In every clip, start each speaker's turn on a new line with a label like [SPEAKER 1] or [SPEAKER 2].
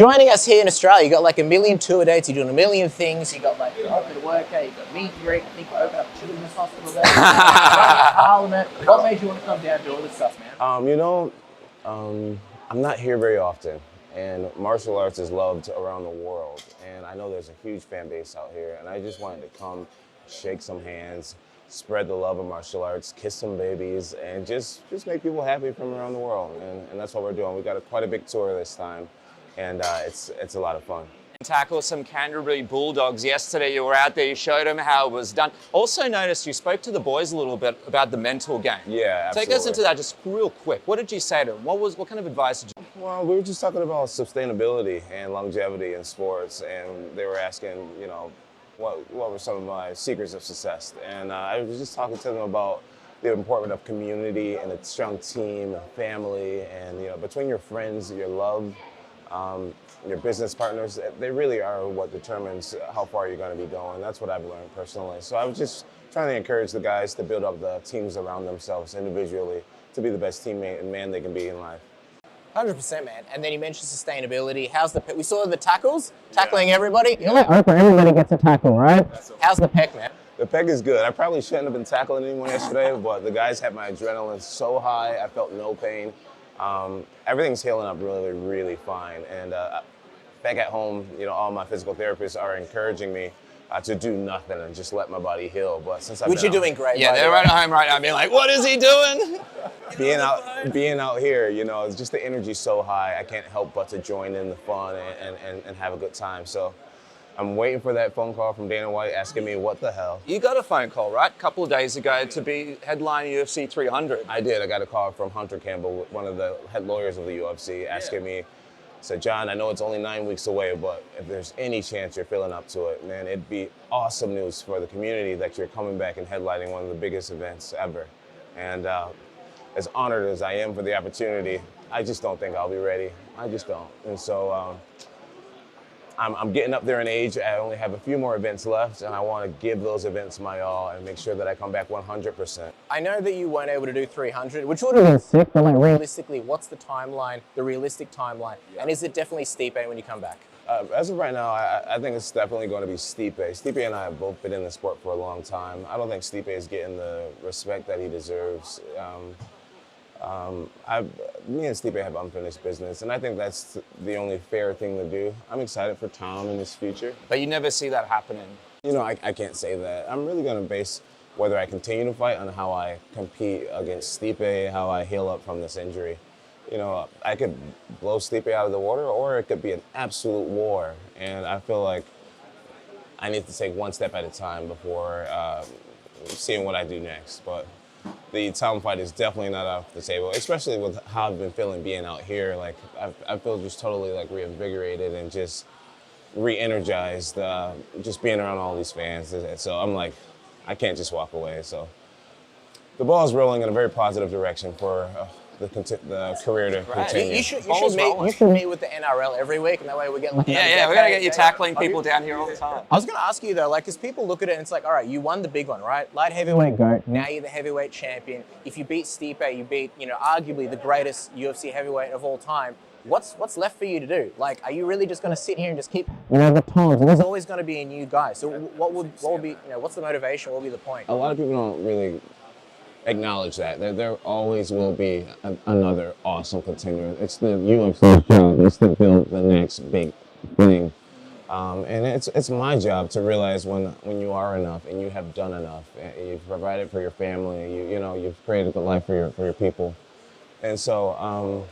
[SPEAKER 1] Joining us here in Australia, you got like a million tour dates, you're doing a million things, you got like the open workout, you got meet and greet, I think you open up a children's hospital there, Parliament. What made you want to come down and do all this stuff, man?
[SPEAKER 2] I'm not here very often, and martial arts is loved around the world, and I know there's a huge fan base out here, and I just wanted to come, shake some hands, spread the love of martial arts, kiss some babies, and just make people happy from around the world, and that's what we're doing. We got quite a big tour this time. And it's a lot of fun.
[SPEAKER 3] Tackle some Canterbury Bulldogs yesterday. You were out there, you showed them how it was done. Also noticed you spoke to the boys a little bit about the mental game.
[SPEAKER 2] Yeah, absolutely.
[SPEAKER 3] Take us into that just real quick. What did you say to them? What kind of advice did you?
[SPEAKER 2] Well, we were just talking about sustainability and longevity in sports, and they were asking, what were some of my secrets of success? And I was just talking to them about the importance of community and a strong team, family, and between your friends, your love, your business partners, they really are what determines how far you're going to be going. That's what I've learned personally. So I was just trying to encourage the guys to build up the teams around themselves individually to be the best teammate and man they can be in life.
[SPEAKER 1] 100%, man. And then you mentioned sustainability. How's the we saw the tackles, tackling everybody. You're like Oprah, everybody gets a tackle, right? How's the pec, man?
[SPEAKER 2] The pec is good. I probably shouldn't have been tackling anyone yesterday, but the guys had my adrenaline so high, I felt no pain. Everything's healing up really, really fine. And back at home, all my physical therapists are encouraging me to do nothing and just let my body heal. But since
[SPEAKER 1] Which you're doing great.
[SPEAKER 3] Yeah, they're right at home right now being like, what is he doing?
[SPEAKER 2] Being out here, it's just the energy's so high. I can't help but to join in the fun and have a good time. So I'm waiting for that phone call from Dana White asking me what the hell.
[SPEAKER 3] You got a phone call, right? A couple of days ago to be headline UFC 300.
[SPEAKER 2] I did. I got a call from Hunter Campbell, one of the head lawyers of the UFC, asking me, said, John, I know it's only 9 weeks away, but if there's any chance you're feeling up to it, man, it'd be awesome news for the community that you're coming back and headlining one of the biggest events ever. And as honored as I am for the opportunity, I just don't think I'll be ready. I just don't. And so I'm getting up there in age. I only have a few more events left, and I want to give those events my all and make sure that I come back 100%.
[SPEAKER 1] I know that you weren't able to do 300, which would have been sick, but like realistically, what's the timeline, the realistic timeline? Yeah. And is it definitely Stipe when you come back?
[SPEAKER 2] As of right now, I think it's definitely going to be Stipe. Stipe and I have both been in the sport for a long time. I don't think Stipe is getting the respect that he deserves. Me and Stipe have unfinished business, and I think that's the only fair thing to do. I'm excited for Tom in his future.
[SPEAKER 3] But you never see that happening.
[SPEAKER 2] I can't say that. I'm really going to base whether I continue to fight on how I compete against Stipe, how I heal up from this injury. I could blow Stipe out of the water, or it could be an absolute war, and I feel like I need to take one step at a time before seeing what I do next. But the Tom fight is definitely not off the table, especially with how I've been feeling being out here. Like I feel just totally like reinvigorated and just re-energized, just being around all these fans. So I'm like, I can't just walk away. So the ball is rolling in a very positive direction for the career to continue.
[SPEAKER 1] You should meet with the NRL every week, and that way we get like
[SPEAKER 3] we're gonna get you tackling people down here all the time.
[SPEAKER 1] I was gonna ask you though, like, because people look at it and it's like, all right, you won the big one, right? Light heavyweight GOAT. Now you're the heavyweight champion. If you beat Stipe, you beat arguably the greatest UFC heavyweight of all time. What's left for you to do? Like, are you really just going to sit here and just keep, the tones? There's always going to be a new guy. So what would be, what's the motivation? What would be the point?
[SPEAKER 2] A lot of people don't really acknowledge that. There always will be another awesome contender. It's the UFC's job. It's to build the next big thing. And it's my job to realize when you are enough and you have done enough. You've provided for your family. You've created a life for your people. And so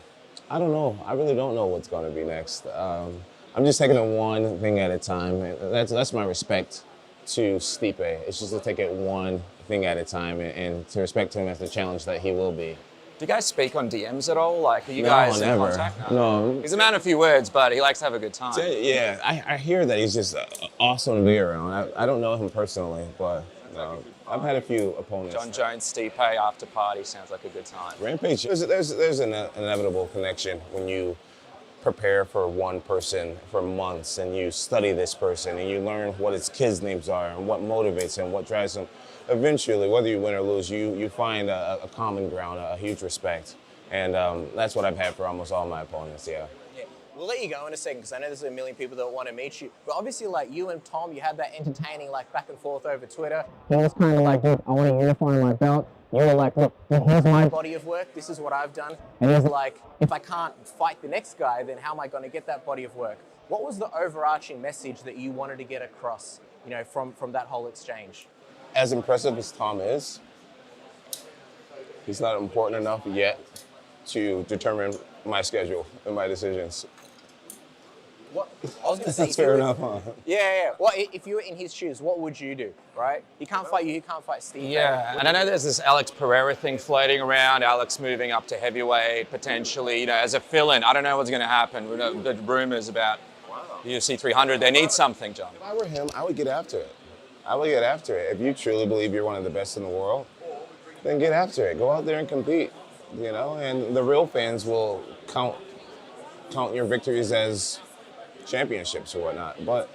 [SPEAKER 2] I don't know. I really don't know what's going to be next. I'm just taking it one thing at a time. That's my respect to Stipe. It's just to take it one thing at a time and to respect him as the challenge that he will be.
[SPEAKER 3] Do you guys speak on DMs at all? Like, are you guys in contact?
[SPEAKER 2] No.
[SPEAKER 3] He's a man of few words, but he likes to have a good time.
[SPEAKER 2] Yeah, I hear that he's just awesome to be around. I don't know him personally, but I've had a few opponents.
[SPEAKER 3] Jon Jones, Stipe, after party sounds like a good time.
[SPEAKER 2] Rampage, there's an inevitable connection when you prepare for one person for months and you study this person and you learn what his kids' names are and what motivates him, what drives him. Eventually, whether you win or lose, you find a common ground, a huge respect. And that's what I've had for almost all my opponents, yeah.
[SPEAKER 1] We'll let you go in a second because I know there's a million people that want to meet you. But obviously, like you and Tom, you had that entertaining like back and forth over Twitter. He was kind of like, dude, I want to unify my belt. You were like, look, here's my body of work. This is what I've done. And he's like, if I can't fight the next guy, then how am I going to get that body of work? What was the overarching message that you wanted to get across, you know, from that whole exchange?
[SPEAKER 2] As impressive as Tom is, he's not important enough yet to determine my schedule and my decisions.
[SPEAKER 1] What I was going to say,
[SPEAKER 2] That's fair enough, huh?
[SPEAKER 1] Yeah. Well, if you were in his shoes, what would you do, right? He can't fight you, he can't fight Steve.
[SPEAKER 3] Yeah, and I know there's this Alex Pereira thing floating around, Alex moving up to heavyweight, potentially, you know, as a fill-in. I don't know what's going to happen. We know the rumors about the UFC 300. They need something, John.
[SPEAKER 2] If I were him, I would get after it. I would get after it. If you truly believe you're one of the best in the world, then get after it. Go out there and compete, you know, and the real fans will count your victories as championships or whatnot. But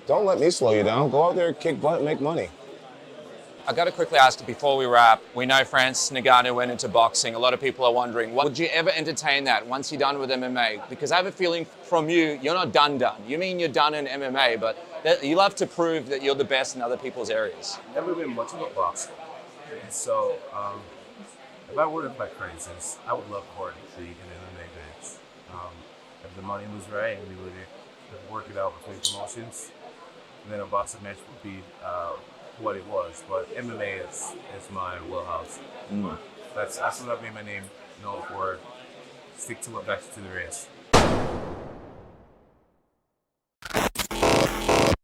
[SPEAKER 2] don't let me slow you down. Go out there, kick butt, and make money.
[SPEAKER 3] I got to quickly ask you before we wrap. We know Francis Ngannou went into boxing. A lot of people are wondering, would you ever entertain that once you're done with MMA? Because I have a feeling from you, you're not done. You mean you're done in MMA, but you love to prove that you're the best in other people's areas.
[SPEAKER 4] Never been much of a boxer. And so, if I were to fight Francis, I would love for it to be an MMA match. If the money was right and we would work it out between promotions, then a boxing match would be what it was. But MMA is my wheelhouse. That's what I've made my name known for. Stick to what got you to the race.